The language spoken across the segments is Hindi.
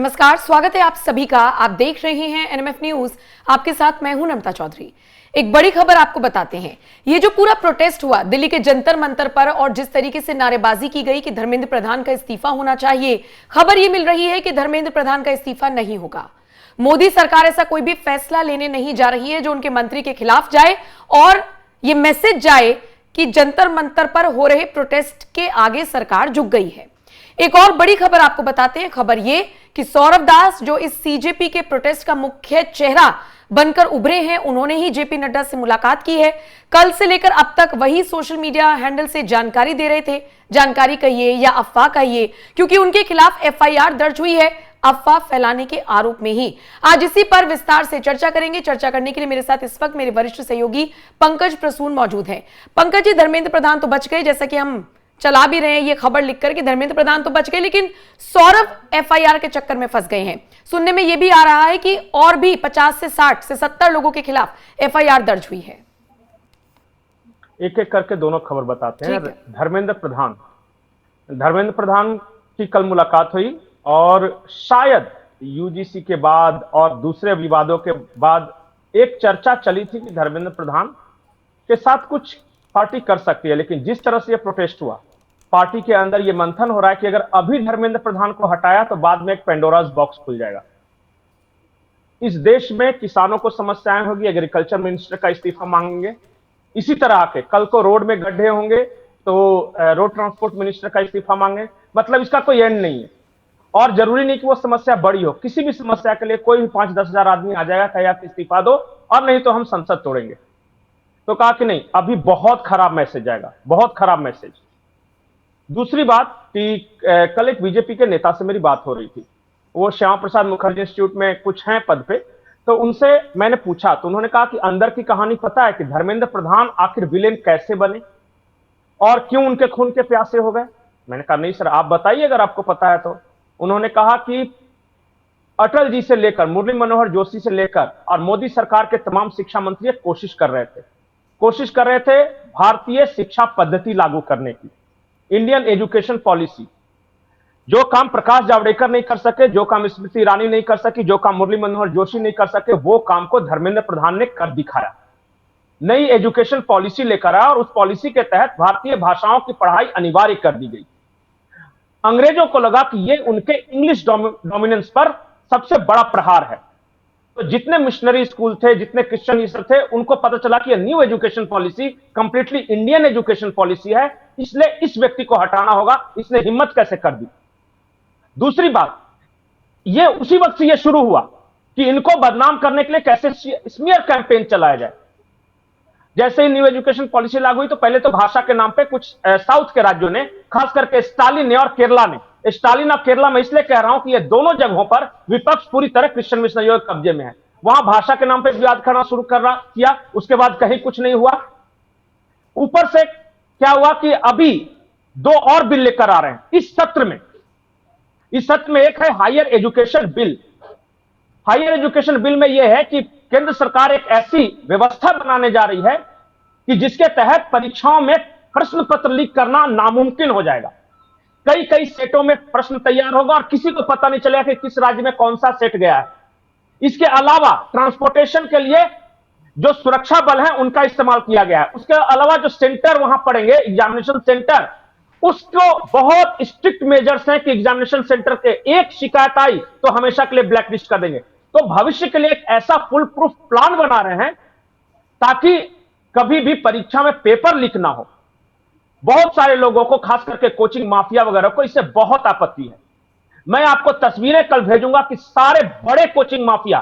नमस्कार, स्वागत है आप सभी का। आप देख रहे हैं एनएमएफ न्यूज। आपके साथ मैं हूं नमता चौधरी। एक बड़ी खबर आपको बताते हैं। ये जो पूरा प्रोटेस्ट हुआ दिल्ली के जंतर मंतर पर और जिस तरीके से नारेबाजी की गई कि धर्मेंद्र प्रधान का इस्तीफा होना चाहिए, खबर ये मिल रही है कि धर्मेंद्र प्रधान का इस्तीफा नहीं होगा। मोदी सरकार ऐसा कोई भी फैसला लेने नहीं जा रही है जो उनके मंत्री के खिलाफ जाए और ये मैसेज जाए कि जंतर मंतर पर हो रहे प्रोटेस्ट के आगे सरकार झुक गई है। एक और बड़ी खबर आपको बताते हैं। खबर ये कि सौरभ दास जो इस सीजेपी के प्रोटेस्ट का मुख्य चेहरा बनकर उभरे हैं, उन्होंने ही जेपी नड्डा से मुलाकात की है। कल से लेकर अब तक वही सोशल मीडिया हैंडल से जानकारी दे रहे थे। जानकारी कहिए या अफवाह कहिए, क्योंकि उनके खिलाफ एफआईआर दर्ज हुई है अफवाह फैलाने के आरोप में ही। आज इसी पर विस्तार से चर्चा करेंगे। चर्चा करने के लिए मेरे साथ इस वक्त मेरे वरिष्ठ सहयोगी पंकज प्रसून मौजूद हैं। पंकज जी, धर्मेंद्र प्रधान तो बच गए, जैसा कि हम चला भी रहे हैं ये खबर लिखकर कि धर्मेंद्र प्रधान तो बच गए, लेकिन सौरभ एफआईआर के चक्कर में फंस गए हैं। सुनने में यह भी आ रहा है कि और भी 50 से 60 से 70 लोगों के खिलाफ एफआईआर दर्ज हुई है। एक एक करके दोनों खबर बताते हैं। धर्मेंद्र प्रधान की कल मुलाकात हुई और शायद यूजीसी के बाद और दूसरे विवादों के बाद एक चर्चा चली थी कि धर्मेंद्र प्रधान के साथ कुछ पार्टी कर सकती है, लेकिन जिस तरह से यह प्रोटेस्ट हुआ, पार्टी के अंदर यह मंथन हो रहा है कि अगर अभी धर्मेंद्र प्रधान को हटाया तो बाद में एक पेंडोरास बॉक्स खुल जाएगा। इस देश में किसानों को समस्याएं होगी, एग्रीकल्चर मिनिस्टर का इस्तीफा मांगेंगे। इसी तरह आके कल को रोड में गड्ढे होंगे तो रोड ट्रांसपोर्ट मिनिस्टर का इस्तीफा मांगे। मतलब इसका कोई एंड नहीं है और जरूरी नहीं कि वो समस्या बड़ी हो। किसी भी समस्या के लिए कोई भी 5-10 हजार आदमी आ जाएगा, कहेगा कि इस्तीफा दो और नहीं तो हम संसद तोड़ेंगे। तो कहा कि नहीं, अभी बहुत खराब मैसेज आएगा, बहुत खराब मैसेज। दूसरी बात कि कल एक बीजेपी के नेता से मेरी बात हो रही थी, वो श्यामा प्रसाद मुखर्जी इंस्टीट्यूट में कुछ हैं पद पे, तो उनसे मैंने पूछा तो उन्होंने कहा कि अंदर की कहानी पता है कि धर्मेंद्र प्रधान आखिर विलेन कैसे बने और क्यों उनके खून के प्यासे हो गए। मैंने कहा नहीं सर, आप बताइए अगर आपको पता है तो। उन्होंने कहा कि अटल जी से लेकर मुरली मनोहर जोशी से लेकर और मोदी सरकार के तमाम शिक्षा मंत्री कोशिश कर रहे थे भारतीय शिक्षा पद्धति लागू करने की, इंडियन एजुकेशन पॉलिसी। जो काम प्रकाश जावड़ेकर नहीं कर सके, जो काम स्मृति ईरानी नहीं कर सकी, जो काम मुरली मनोहर जोशी नहीं कर सके, वो काम को धर्मेंद्र प्रधान ने कर दिखाया। नई एजुकेशन पॉलिसी लेकर आया और उस पॉलिसी के तहत भारतीय भाषाओं की पढ़ाई अनिवार्य कर दी गई। अंग्रेजों को लगा कि ये उनके इंग्लिश डोमिनेंस पर सबसे बड़ा प्रहार है, तो जितने मिशनरी स्कूल थे, जितने क्रिश्चियन ईस्टर थे, उनको पता चला कि ये new education policy completely Indian education policy है, इसलिए इस व्यक्ति को हटाना होगा। इसने हिम्मत कैसे कर दी। दूसरी बात, ये उसी वक्त से ये शुरू हुआ कि इनको बदनाम करने के लिए कैसे स्मीयर कैंपेन चलाया जाए। जैसे ही न्यू एजुकेशन पॉलिसी लागू हुई तो पहले तो भाषा के नाम पे कुछ साउथ के राज्यों ने, खास करके स्टालिन ने और केरला ने, स्टालिन और केरला में इसलिए कह रहा हूं कि ये दोनों जगहों पर विपक्ष पूरी तरह क्रिश्चियन मिशनरियों के कब्जे में है। वहां भाषा के नाम पे विवाद करना शुरू किया, उसके बाद कहीं कुछ नहीं हुआ। ऊपर से क्या हुआ कि अभी 2 और बिल लेकर आ रहे हैं इस सत्र में। इस सत्र में एक है higher education bill. Higher education bill में यह है कि केंद्र सरकार एक ऐसी व्यवस्था बनाने जा रही है कि जिसके तहत परीक्षाओं में प्रश्न पत्र लीक करना नामुमकिन हो जाएगा। कई सेटों में प्रश्न तैयार होगा और किसी को पता नहीं चलेगा कि किस राज्य में कौन सा सेट गया है। इसके अलावा ट्रांसपोर्टेशन के लिए जो सुरक्षा बल है उनका इस्तेमाल किया गया है। उसके अलावा जो सेंटर वहां पड़ेंगे, एग्जामिनेशन सेंटर, उसको बहुत स्ट्रिक्ट मेजर्स हैं कि एग्जामिनेशन सेंटर के एक शिकायत आई तो हमेशा के लिए ब्लैक लिस्ट कर देंगे। तो भविष्य के लिए एक ऐसा फुल प्रूफ प्लान बना रहे हैं ताकि कभी भी परीक्षा में पेपर लीक ना हो। बहुत सारे लोगों को, खास करके कोचिंग माफिया वगैरह को, इससे बहुत आपत्ति है। मैं आपको तस्वीरें कल भेजूंगा कि सारे बड़े कोचिंग माफिया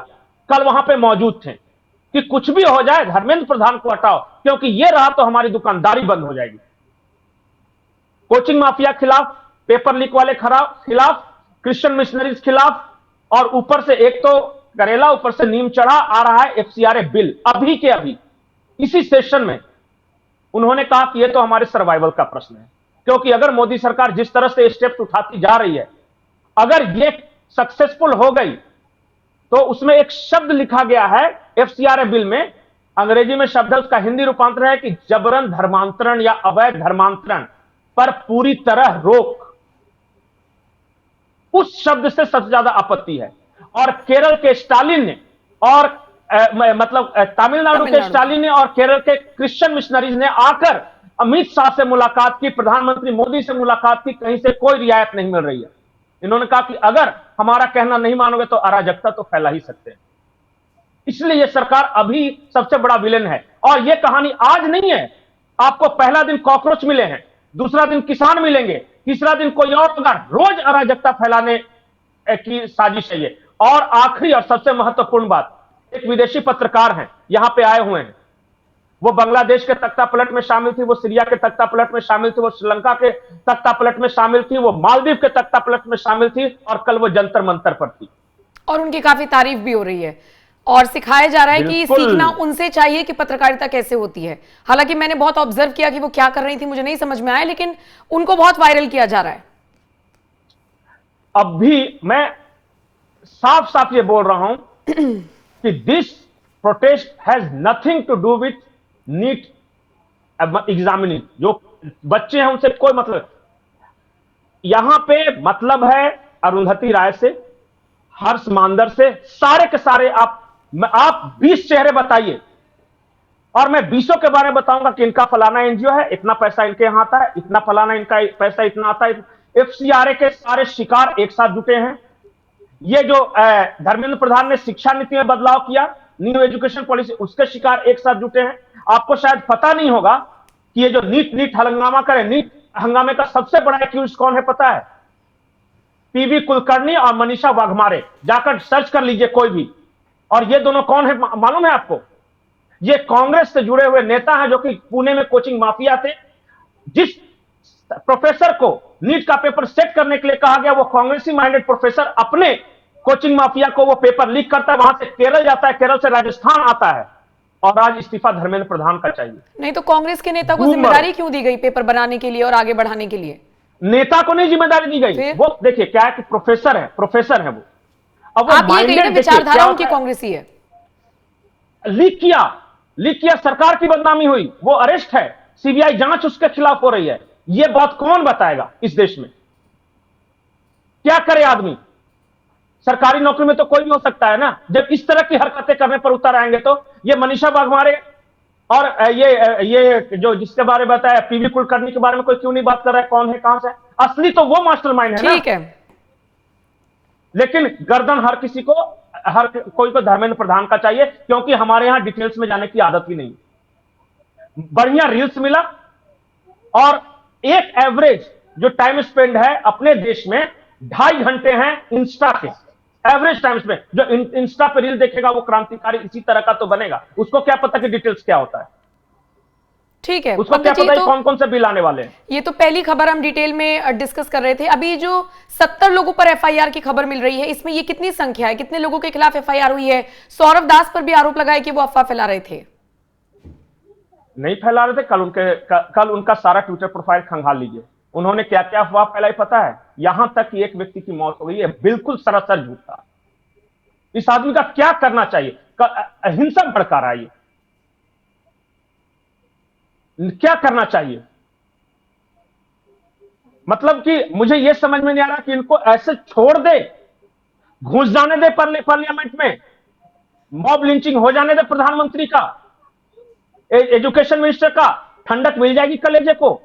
कल वहां पे मौजूद थे कि कुछ भी हो जाए धर्मेंद्र प्रधान को हटाओ, क्योंकि ये रहा तो हमारी दुकानदारी बंद हो जाएगी। कोचिंग माफिया खिलाफ, पेपर लीक वाले खिलाफ, क्रिश्चियन मिशनरीज खिलाफ, और ऊपर से एक तो करेला, ऊपर से नीम चढ़ा आ रहा है एफसीआरए बिल। अभी के अभी इसी सेशन में उन्होंने कहा कि यह तो हमारे सर्वाइवल का प्रश्न है, क्योंकि अगर मोदी सरकार जिस तरह से स्टेप्स उठाती जा रही है, अगर ये सक्सेसफुल हो गई तो उसमें एक शब्द लिखा गया है एफसीआरए बिल में, अंग्रेजी में शब्द है, उसका हिंदी रूपांतर है कि जबरन धर्मांतरण या अवैध धर्मांतरण पर पूरी तरह रोक। उस शब्द से सबसे ज्यादा आपत्ति है। और केरल के स्टालिन ने और तमिलनाडु के स्टालिन ने और केरल के क्रिश्चियन मिशनरीज ने आकर अमित शाह से मुलाकात की, प्रधानमंत्री मोदी से मुलाकात की, कहीं से कोई रियायत नहीं मिल रही है। इन्होंने कहा कि अगर हमारा कहना नहीं मानोगे तो अराजकता तो फैला ही सकते हैं। इसलिए यह सरकार अभी सबसे बड़ा विलेन है। और यह कहानी आज नहीं है। आपको पहला दिन कॉकरोच मिले हैं, दूसरा दिन किसान मिलेंगे, तीसरा दिन कोई और होगा। रोज अराजकता फैलाने की साजिश है ये। और आखिरी और सबसे महत्वपूर्ण बात, एक विदेशी पत्रकार हैं, यहां पे आए हुए हैं। वो बांग्लादेश के तख्तापलट में शामिल थी, वो सीरिया के तख्तापलट में शामिल थी, वो श्रीलंका के तख्तापलट में शामिल थी, वो मालदीव के तख्तापलट में शामिल थी, और कल वो जंतर मंतर पर थी। और उनकी काफी तारीफ भी हो रही है और सिखाया जा रहा है कि सीखना उनसे चाहिए कि पत्रकारिता कैसे होती है। हालांकि मैंने बहुत ऑब्जर्व किया कि वो क्या कर रही थी, मुझे नहीं समझ में आया, लेकिन उनको बहुत वायरल किया जा रहा है। अब भी मैं साफ साफ ये बोल रहा हूं कि this protest has nothing to do with NEET examining. जो बच्चे हैं उनसे कोई मतलब, यहां पे मतलब है अरुंधति राय से, हर्ष मांदर से, सारे के सारे। आप 20 चेहरे बताइए और मैं 20 के बारे में बताऊंगा कि इनका फलाना एनजीओ है, इतना पैसा इनके यहां आता है, इतना फलाना इनका पैसा इतना आता है। एफसीआरए के सारे शिकार एक साथ जुटे हैं। ये जो धर्मेंद्र प्रधान ने शिक्षा नीति में बदलाव किया, न्यू एजुकेशन पॉलिसी, उसके शिकार एक साथ जुटे हैं। आपको शायद पता नहीं होगा कि ये जो नीट हंगामा करे, नीट हंगामे का सबसे बड़ा एक्यूज कौन है पता है? पीवी कुलकर्णी और मनीषा वाघमारे। जाकर सर्च कर लीजिए कोई भी। और ये दोनों कौन है मालूम है आपको? ये कांग्रेस से जुड़े हुए नेता हैं जो कि पुणे में कोचिंग माफिया थे। जिस प्रोफेसर को नीट का पेपर सेट करने के लिए कहा गया, वो कांग्रेसी माइंडेड प्रोफेसर अपने कोचिंग माफिया को वो पेपर लीक करता है, वहां से केरल जाता है, केरल से राजस्थान आता है, और आज इस्तीफा धर्मेंद्र प्रधान का चाहिए। नहीं तो कांग्रेस के नेता को जिम्मेदारी क्यों दी गई पेपर बनाने के लिए और आगे बढ़ाने के लिए? नेता को नहीं जिम्मेदारी दी गई। वो देखिए क्या है कि प्रोफेसर है वो। अब वो आप ये कहिए ना विचारधारा उनकी कांग्रेसी है। लीक किया, सरकार की बदनामी हुई, वो अरेस्ट है, सीबीआई जांच उसके खिलाफ हो रही है। ये बात कौन बताएगा इस देश में? क्या करे आदमी? सरकारी नौकरी में तो कोई भी हो सकता है ना। जब इस तरह की हरकतें करने पर उतर आएंगे तो ये मनीषा वाघमारे और ये जो जिसके बारे में बताया पीवी कुलकर्णी के बारे में कोई क्यों नहीं बात कर रहा है? कौन है, कहां से? असली तो वो मास्टरमाइंड है ना। ठीक है, लेकिन गर्दन हर कोई को धर्मेंद्र प्रधान का चाहिए, क्योंकि हमारे यहां डिटेल्स में जाने की आदत भी नहीं। बढ़िया रील्स मिला और एक एवरेज जो टाइम स्पेंड है अपने देश में 2.5 घंटे हैं इंस्टा के एवरेज टाइम स्पेंड। जो इंस्टा पे रील देखेगा वो क्रांतिकारी इसी तरह का तो बनेगा। उसको क्या पता कि डिटेल्स क्या होता है? ठीक है, उसको क्या पता कौन कौन से बिल आने वाले हैं? ये तो पहली खबर हम डिटेल में डिस्कस कर रहे थे। अभी जो 70 लोगों पर एफआईआर की खबर मिल रही है, इसमें ये कितनी संख्या है, कितने लोगों के खिलाफ एफआईआर हुई है? सौरभ दास पर भी आरोप लगाया कि वो अफवाह फैला रहे थे। नहीं फैला रहे थे। कल उनका सारा ट्विटर प्रोफाइल खंगाल लीजिए। उन्होंने क्या क्या अफवाह फैलाई पता है? यहां तक कि एक व्यक्ति की मौत हो गई है, बिल्कुल सरासर झूठ था। इस आदमी का क्या करना चाहिए? हिंसा भड़का रहा है, क्या करना चाहिए? मतलब कि मुझे यह समझ में नहीं आ रहा कि इनको ऐसे छोड़ दे, घुस जाने दे पार्लियामेंट में, मॉब लिंचिंग हो जाने दे प्रधानमंत्री का, एजुकेशन मिनिस्टर का, ठंडक मिल जाएगी कलेजे को।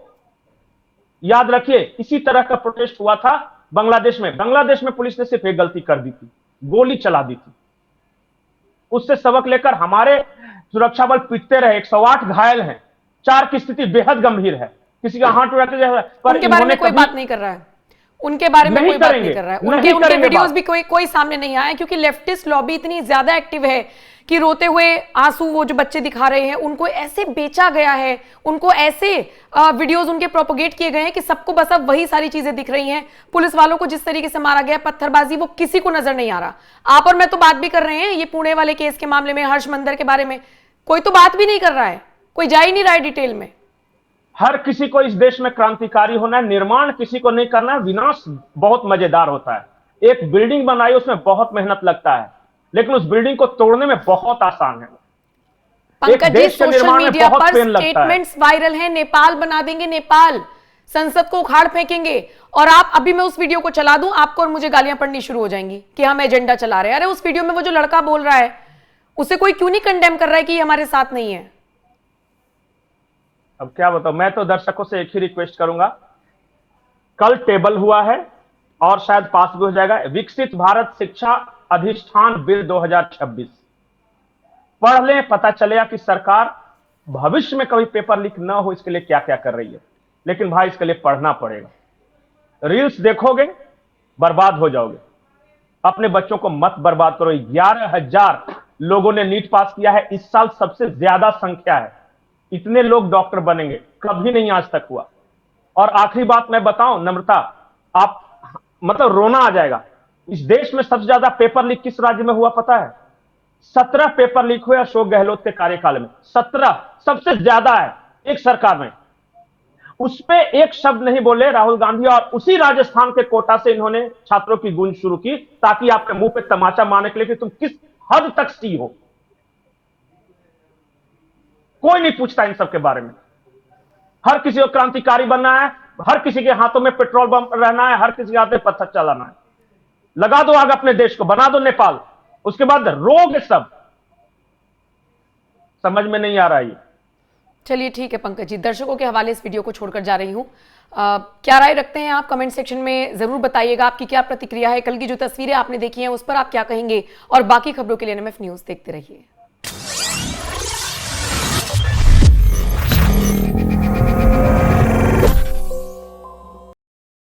याद रखिए इसी तरह का प्रोटेस्ट हुआ था बांग्लादेश में पुलिस ने सिर्फ एक गलती कर दी थी, गोली चला दी थी। उससे सबक लेकर हमारे सुरक्षा बल पिटते रहे। 108 घायल हैं, 4 की स्थिति बेहद गंभीर है, किसी का हाथ टूटा पर उनके बारे में कोई बात नहीं कर रहा है। उनके बारे में कोई बात नहीं कर रहा है। उनके वीडियोस भी कोई सामने नहीं आया, क्योंकि लेफ्टिस्ट लॉबी इतनी ज्यादा एक्टिव है कि रोते हुए आंसू वो जो बच्चे दिखा रहे हैं उनको ऐसे बेचा गया है, उनको ऐसे वीडियोस उनके प्रोपोगेट किए गए हैं कि सबको बस अब वही सारी चीजें दिख रही हैं। पुलिस वालों को जिस तरीके से मारा गया, पत्थरबाजी, वो किसी को नजर नहीं आ रहा। आप और मैं तो बात भी कर रहे हैं ये पुणे वाले केस के मामले में, हर्ष मंदर के बारे में कोई तो बात भी नहीं कर रहा है, कोई जा ही नहीं रहा है डिटेल में। हर किसी को इस देश में क्रांतिकारी होना है, निर्माण किसी को नहीं करना है। विनाश बहुत मजेदार होता है। एक बिल्डिंग बनाई उसमें बहुत मेहनत लगता है, लेकिन उस बिल्डिंग को तोड़ने में बहुत आसान है। पंकज जी, सोशल मीडिया पर स्टेटमेंट्स वायरल हैं, नेपाल बना देंगे नेपाल, संसद को उखाड़ फेंकेंगे और आप अभी मैं उस वीडियो को चला दूं आपको और मुझे गालियां पड़नी शुरू हो जाएंगी कि हम एजेंडा चला रहे हैं। अरे उस वीडियो में वो जो लड़का बोल रहा है उसे कोई क्यों नहीं कंडेम कर रहा है कि ये हमारे साथ नहीं है? अब क्या बताऊं, मैं तो दर्शकों से एक ही रिक्वेस्ट करूंगा, कल टेबल हुआ है और शायद पास भी हो जाएगा, विकसित भारत शिक्षा अधिष्ठान बिल 2026 पढ़ लें, पता चलेगा कि सरकार भविष्य में कभी पेपर लीक ना हो इसके लिए क्या क्या कर रही है। लेकिन भाई इसके लिए पढ़ना पड़ेगा। रील्स देखोगे बर्बाद हो जाओगे। अपने बच्चों को मत बर्बाद करो। 11,000 लोगों ने नीट पास किया है, इस साल सबसे ज्यादा संख्या है। इतने लोग डॉक्टर बनेंगे, कभी नहीं आज तक हुआ। और आखिरी बात मैं बताऊं नम्रता, आप मतलब रोना आ जाएगा, इस देश में सबसे ज्यादा पेपर लीक किस राज्य में हुआ पता है? 17 पेपर लीक हुए अशोक गहलोत के कार्यकाल में। 17 सबसे ज्यादा है एक सरकार में। उस पे एक शब्द नहीं बोले राहुल गांधी, और उसी राजस्थान के कोटा से इन्होंने छात्रों की गूंज शुरू की ताकि आपके मुंह पे तमाचा मारने के लिए कि तुम किस हद तक सी हो। कोई नहीं पूछता इन सब के बारे में। हर किसी को क्रांतिकारी बनना है, हर किसी के हाथों में पेट्रोल बम रहना है, हर किसी के हाथ में पत्थर चलाना है। लगा दो आग अपने देश को, बना दो नेपाल, उसके बाद रोग सब। समझ में नहीं आ रहा है। चलिए ठीक है पंकज जी, दर्शकों के हवाले इस वीडियो को छोड़कर जा रही हूं। क्या राय रखते हैं आप? कमेंट सेक्शन में जरूर बताइएगा आपकी क्या प्रतिक्रिया है। कल की जो तस्वीरें आपने देखी हैं उस पर आप क्या कहेंगे? और बाकी खबरों के लिए एनएमएफ न्यूज देखते रहिए।